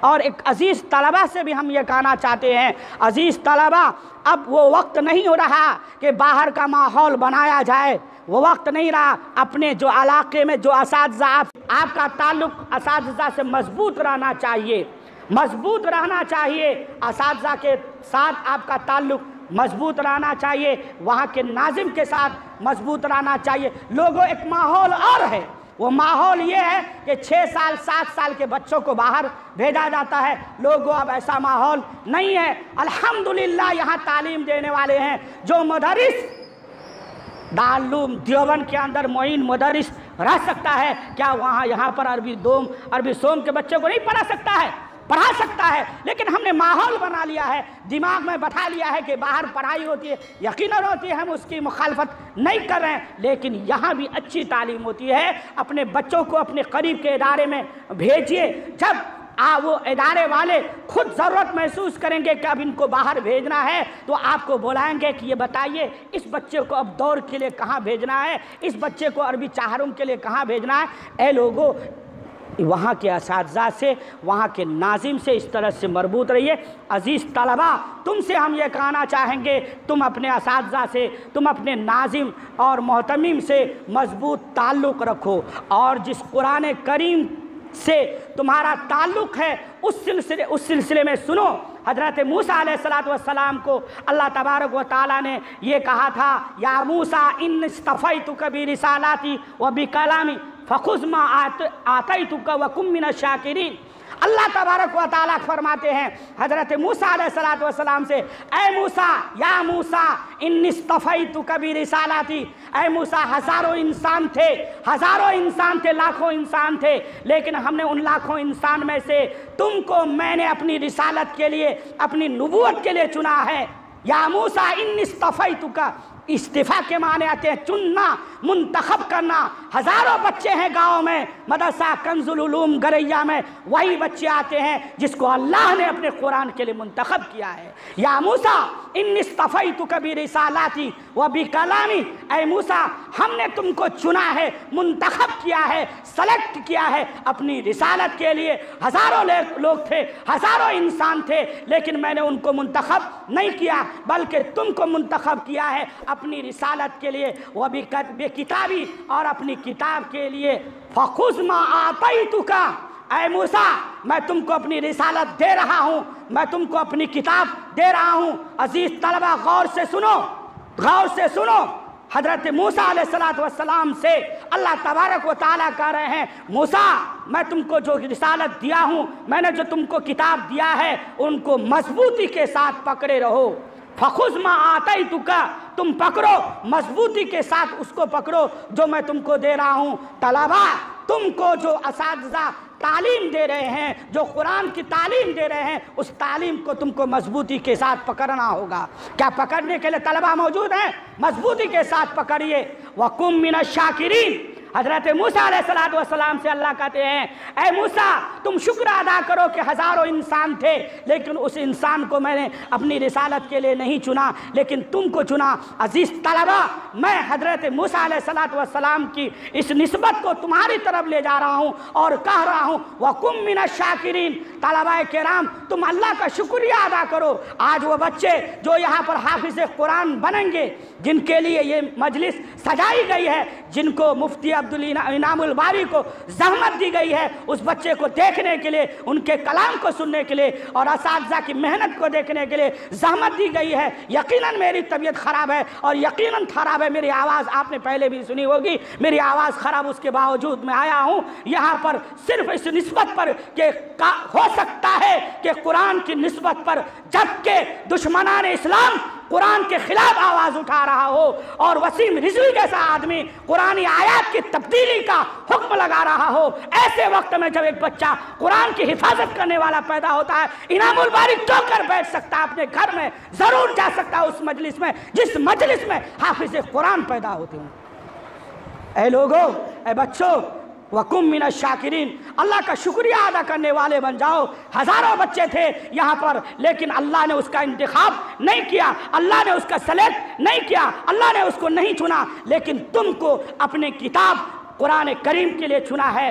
اور ایک عزیز طلبہ سے بھی ہم یہ کہنا چاہتے ہیں، عزیز طلبہ اب وہ وقت نہیں ہو رہا کہ باہر کا ماحول بنایا جائے، وہ وقت نہیں رہا۔ اپنے جو علاقے میں جو اساتذہ آپ کا تعلق اساتذہ سے مضبوط رہنا چاہیے، مضبوط رہنا چاہیے، اساتذہ کے ساتھ آپ کا تعلق مضبوط رہنا چاہیے، وہاں کے ناظم کے ساتھ مضبوط رہنا چاہیے۔ لوگوں ایک ماحول اور ہے، وہ ماحول یہ ہے کہ 6 سال 7 سال کے بچوں کو باہر بھیجا جاتا ہے۔ لوگوں اب ایسا ماحول نہیں ہے۔ الحمدللہ یہاں تعلیم دینے والے ہیں، جو مدرس دارالعلوم دیوبند کے اندر معین مدرس رہ سکتا ہے، کیا وہاں یہاں پر عربی دوم عربی سوم کے بچے کو نہیں پڑھا سکتا ہے؟ پڑھا سکتا ہے، لیکن ہم نے ماحول بنا لیا ہے، دماغ میں بٹھا لیا ہے کہ باہر پڑھائی ہوتی ہے، یقیناً ہوتی ہے، ہم اس کی مخالفت نہیں کر رہے ہیں، لیکن یہاں بھی اچھی تعلیم ہوتی ہے۔ اپنے بچوں کو اپنے قریب کے ادارے میں بھیجیے۔ جب وہ ادارے والے خود ضرورت محسوس کریں گے کہ اب ان کو باہر بھیجنا ہے، تو آپ کو بلائیں گے کہ یہ بتائیے اس بچے کو اب دور کے لیے کہاں بھیجنا ہے، اس بچے کو عربی چہارم کے لیے کہاں بھیجنا ہے۔ اے لوگوں، وہاں کے اساتذہ سے، وہاں کے ناظم سے اس طرح سے مربوط رہیے۔ عزیز طلبہ، تم سے ہم یہ کہنا چاہیں گے، تم اپنے اساتذہ سے، تم اپنے ناظم اور محتمم سے مضبوط تعلق رکھو، اور جس قرآن کریم سے تمہارا تعلق ہے اس سلسلے میں سنو۔ حضرت موسیٰ علیہ السلام کو اللہ تبارک و تعالیٰ نے یہ کہا تھا، یا موسیٰ ان اصطفیتک برسالاتی و بکلامی فخذ ما آتیتک وکن من الشاکرین۔ اللہ تبارک و تعالیٰ فرماتے ہیں حضرت موسیٰ علیہ السلام سے، اے موسیٰ، یا موسیٰ ان اصطفیتک برسالاتی، اے موسیٰ ہزاروں انسان تھے، لاکھوں انسان تھے، لیکن ہم نے ان لاکھوں انسان میں سے تم کو میں نے اپنی رسالت کے لیے، اپنی نبوت کے لیے چنا ہے۔ یا موسیٰ ان اصطفیتک، استفا کے معنی آتے ہیں چننا، منتخب کرنا۔ ہزاروں بچے ہیں گاؤں میں، مدرسہ کنز العلوم گریا میں وہی بچے آتے ہیں جس کو اللہ نے اپنے قرآن کے لیے منتخب کیا ہے۔ یا موسیٰ ان اصطفیتک برسالاتی و بکلامی، اے موسیٰ ہم نے تم کو چنا ہے، منتخب کیا ہے، سلیکٹ کیا ہے اپنی رسالت کے لیے۔ ہزاروں لوگ تھے، ہزاروں انسان تھے، لیکن میں نے ان کو منتخب نہیں کیا، بلکہ تم کو منتخب کیا ہے اپنی رسالت کے لیے، وہ بھی کتابی، اور اپنی کتاب کے لیے۔ فخذ ما آتیتک، اے موسیٰ میں تم کو اپنی رسالت دے رہا ہوں، میں تم کو اپنی کتاب دے رہا ہوں۔ عزیز طلبہ، غور سے سنو۔ حضرت موسیٰ علیہ السلام سے اللہ تبارک و تعالیٰ کہہ رہے ہیں، موسیٰ میں تم کو جو رسالت دیا ہوں، میں نے جو تم کو کتاب دیا ہے، ان کو مضبوطی کے ساتھ پکڑے رہو۔ فخذ ما آتیتک، تم پکڑو، مضبوطی کے ساتھ اس کو پکڑو جو میں تم کو دے رہا ہوں۔ طلبہ، تم کو جو اساتذہ تعلیم دے رہے ہیں، جو قرآن کی تعلیم دے رہے ہیں، اس تعلیم کو تم کو مضبوطی کے ساتھ پکڑنا ہوگا۔ کیا پکڑنے کے لیے طلبہ موجود ہیں؟ مضبوطی کے ساتھ پکڑیے۔ وَقُم مِّنَ الشَّاكِرِينَ، حضرت موسیٰ علیہ السلام سے اللہ کہتے ہیں، اے موسیٰ تم شکر ادا کرو کہ ہزاروں انسان تھے، لیکن اس انسان کو میں نے اپنی رسالت کے لیے نہیں چنا، لیکن تم کو چنا۔ عزیز طلبہ، میں حضرت موسیٰ علیہ السلام کی اس نسبت کو تمہاری طرف لے جا رہا ہوں اور کہہ رہا ہوں، وَقُم مِّنَ الشَّاكِرِينَ۔ طلبہ کرام، تم اللہ کا شکریہ ادا کرو۔ آج وہ بچے جو یہاں پر حافظ قرآن بنیں گے، جن کے لیے یہ مجلس سجائی گئی ہے، جن کو مفتی عبدالانعام الباری کو زحمت دی گئی ہے، اس بچے کو دیکھنے کے لیے، ان کے کلام کو سننے کے لیے، اور اساتذہ کی محنت کو دیکھنے کے لیے زحمت دی گئی ہے۔ یقیناً میری طبیعت خراب ہے، اور یقیناً خراب ہے میری آواز، آپ نے پہلے بھی سنی ہوگی، میری آواز خراب، اس کے باوجود میں آیا ہوں یہاں پر صرف اس نسبت پر کہ ہو سکتا ہے کہ قرآن کی نسبت پر، جبکہ دشمنان اسلام قرآن کے خلاف آواز اٹھا رہا ہو، اور وسیم رضوی جیسا آدمی قرآنی آیات کی تبدیلی کا حکم لگا رہا ہو، ایسے وقت میں جب ایک بچہ قرآن کی حفاظت کرنے والا پیدا ہوتا ہے، انعام الباری تو کر بیٹھ سکتا ہے، اپنے گھر میں ضرور جا سکتا ہے اس مجلس میں جس مجلس میں حافظ قرآن پیدا ہوتے ہیں۔ اے لوگوں، اے بچوں، وَقُم مِّنَ الشَّاكِرِينَ، اللہ کا شکریہ ادا کرنے والے بن جاؤ۔ ہزاروں بچے تھے یہاں پر، لیکن اللہ نے اس کا انتخاب نہیں کیا، اللہ نے اس کا سلیکٹ نہیں کیا، اللہ نے اس کو نہیں چنا، لیکن تم کو اپنے کتاب قرآن کریم کے لیے چنا ہے۔